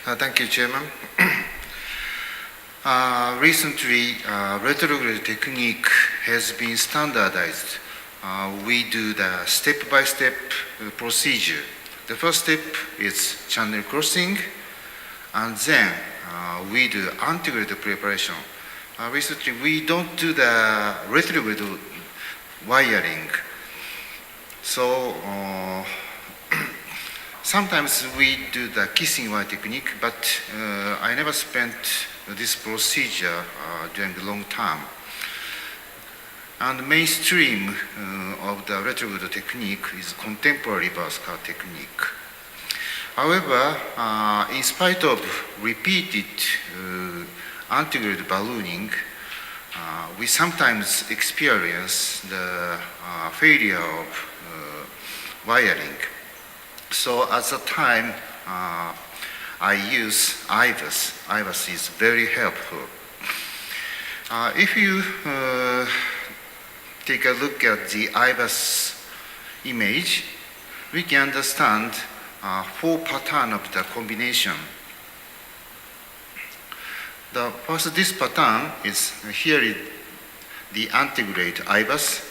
Thank you, Chairman. Recently, retrograde technique has been standardized. We do the step-by-step procedure. The first step is channel crossing, and then we do antegrade preparation. Recently, we don't do the retrograde wiring. So, sometimes we do the kissing wire technique, but I never spent this procedure during a long time. And mainstream of the retrograde technique is contemporary reverse cut technique. However, in spite of repeated antegrade ballooning, we sometimes experience the failure of wiring. So at the time, I use IVUS. IVUS is very helpful. If you take a look at the IVUS image, we can understand four patterns of the combination. The first, this pattern is here is the antegrade IVUS,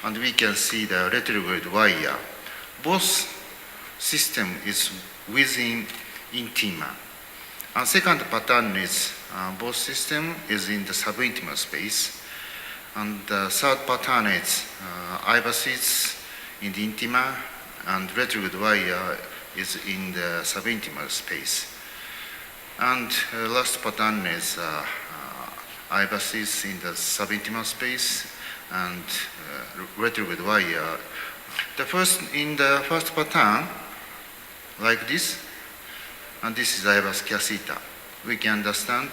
and we can see the retrograde wire. Both system is within intima. And second pattern is both system is in the subintimal space. And the third pattern is IVUS is in the intima and retrograde wire is in the subintimal space. And last pattern is IVUS is in the subintimal space and retrograde wire. In the first pattern, like this, and this is IVUS catheter. We can understand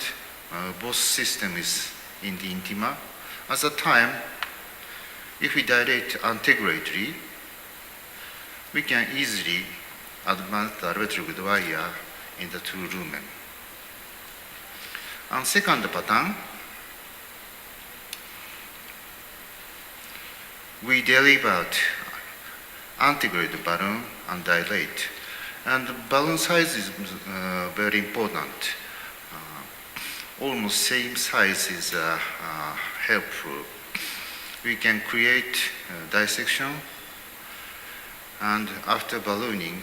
both system is in the intima. At the time, if we dilate antegradely, we can easily advance the retrograde wire in the two lumen. And second pattern, we delivered antegrade balloon and dilate. And the balloon size is very important. Almost same size is helpful. We can create dissection, and after ballooning,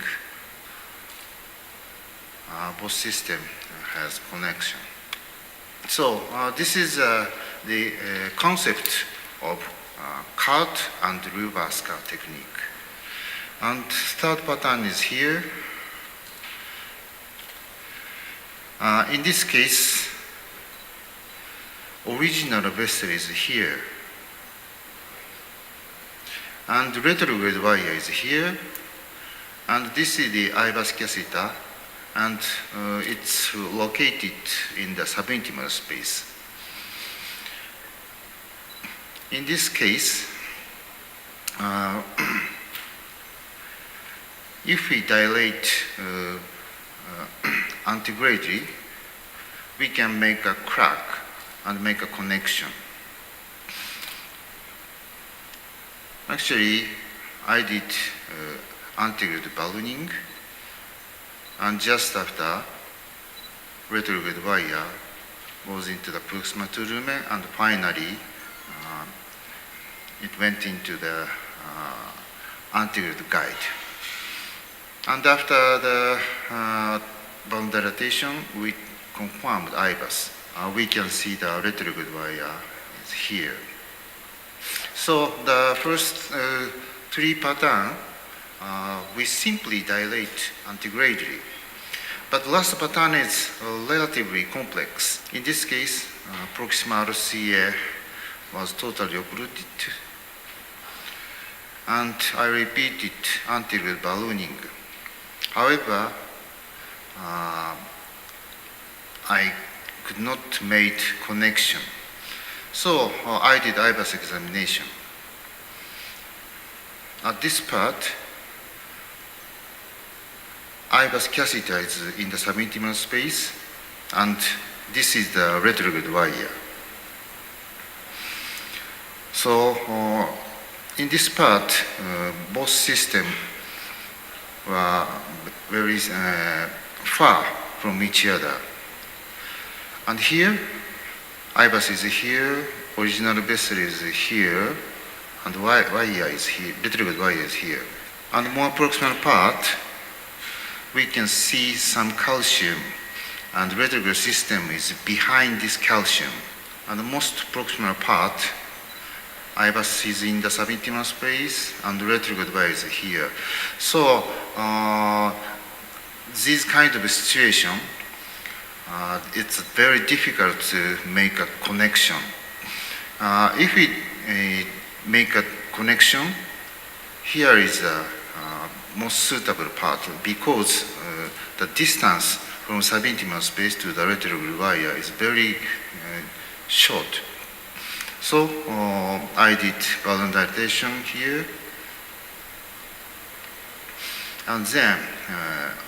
both system has connection. So this is the concept of cut and reverse cut technique. And third pattern is here. In this case, original vessel is here, and retrograde wire is here, and this is the IVUS catheter, and it's located in the subintimal space. In this case, if we dilate antegradely, we can make a crack and make a connection. Actually, I did antegrade ballooning, and just after, retrograde wire goes into the proximal two lumen, and finally, it went into the antegrade guide. And after the balloon dilatation, we confirmed IVUS. We can see the retrograde wire is here. So the first three patterns, we simply dilate antegradely. But last pattern is relatively complex. In this case, proximal RCA was totally occluded, and I repeated antegrade ballooning. However, I could not make connection. So I did IVUS examination. At this part, IVUS catheter is in the subintimal space, and this is the retrograde wire. So in this part, both systems were very far from each other. And here, IVUS is here, original vessel is here, and wire is here, retrograde wire is here. And more proximal part, we can see some calcium, and retrograde system is behind this calcium. And the most proximal part, IVUS is in the subintimal space, and retrograde wire is here. So, this kind of situation, it's very difficult to make a connection. If we make a connection, here is the most suitable part because the distance from subintimal space to the retrograde wire is very short. So I did balloon dilatation here, and then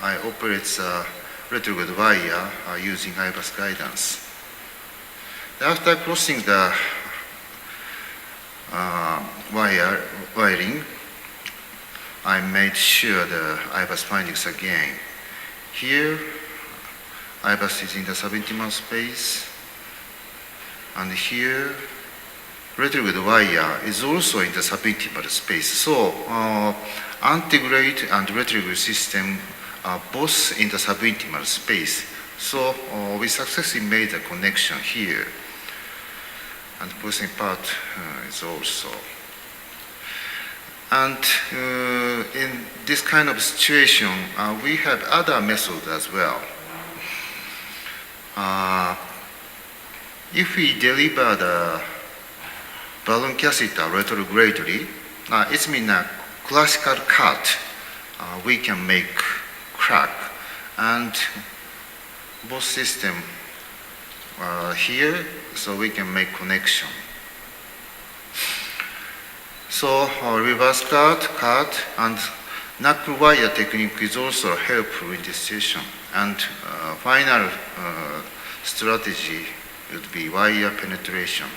I operate the retrograde wire using IVUS guidance. After crossing the wiring, I made sure the IVUS findings again. Here, IVUS is in the subintimal space, and here, retrograde wire is also in the subintimal space. So, antegrade and retrograde system are both in the subintimal space. So, we successfully made a connection here. And posing part is also. And in this kind of situation, we have other methods as well. If we deliver the balloon catheter retrogradely, it means a classical cut. We can make crack, and both system here, so we can make connection. So reverse cut, and knuckle wire technique is also helpful in this situation. And final strategy would be wire penetration.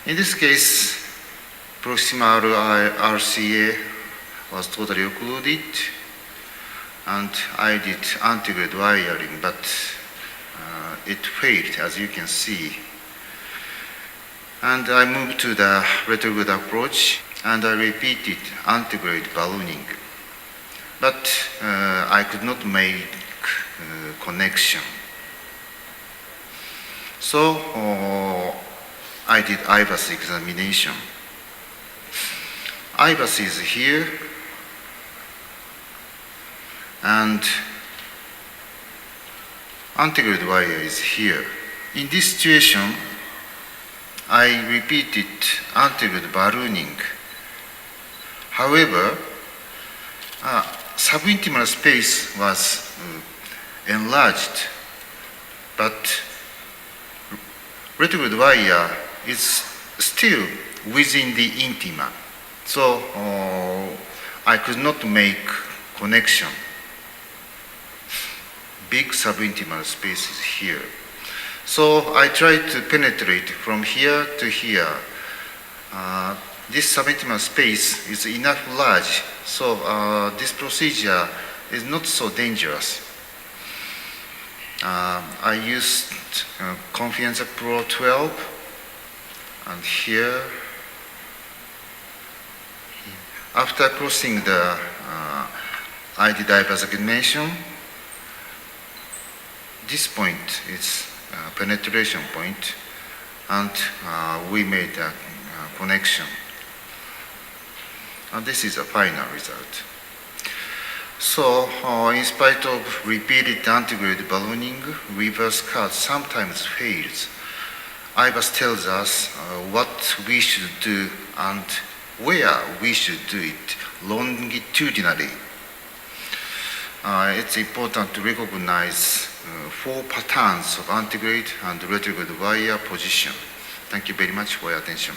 In this case, proximal RCA was totally occluded, and I did antegrade wiring, but it failed, as you can see. And I moved to the retrograde approach, and I repeated antegrade ballooning. But I could not make connection. So I did IVUS examination. IVUS is here, and antegrade wire is here. In this situation, I repeated antegrade ballooning. However, subintimal space was enlarged, but retrograde wire is still within the intima. So I could not make connection. Big subintimal space is here. So I tried to penetrate from here to here. This subintimal space is enough large, so this procedure is not so dangerous. I used Confianza Pro 12, and here, after crossing the ID diverse examination, this point is penetration point, and we made a connection. And this is a final result. So, in spite of repeated antegrade ballooning, reverse cut sometimes fails. IVUS tells us what we should do and where we should do it longitudinally. It's important to recognize 4 patterns of antegrade and retrograde wire position. Thank you very much for your attention.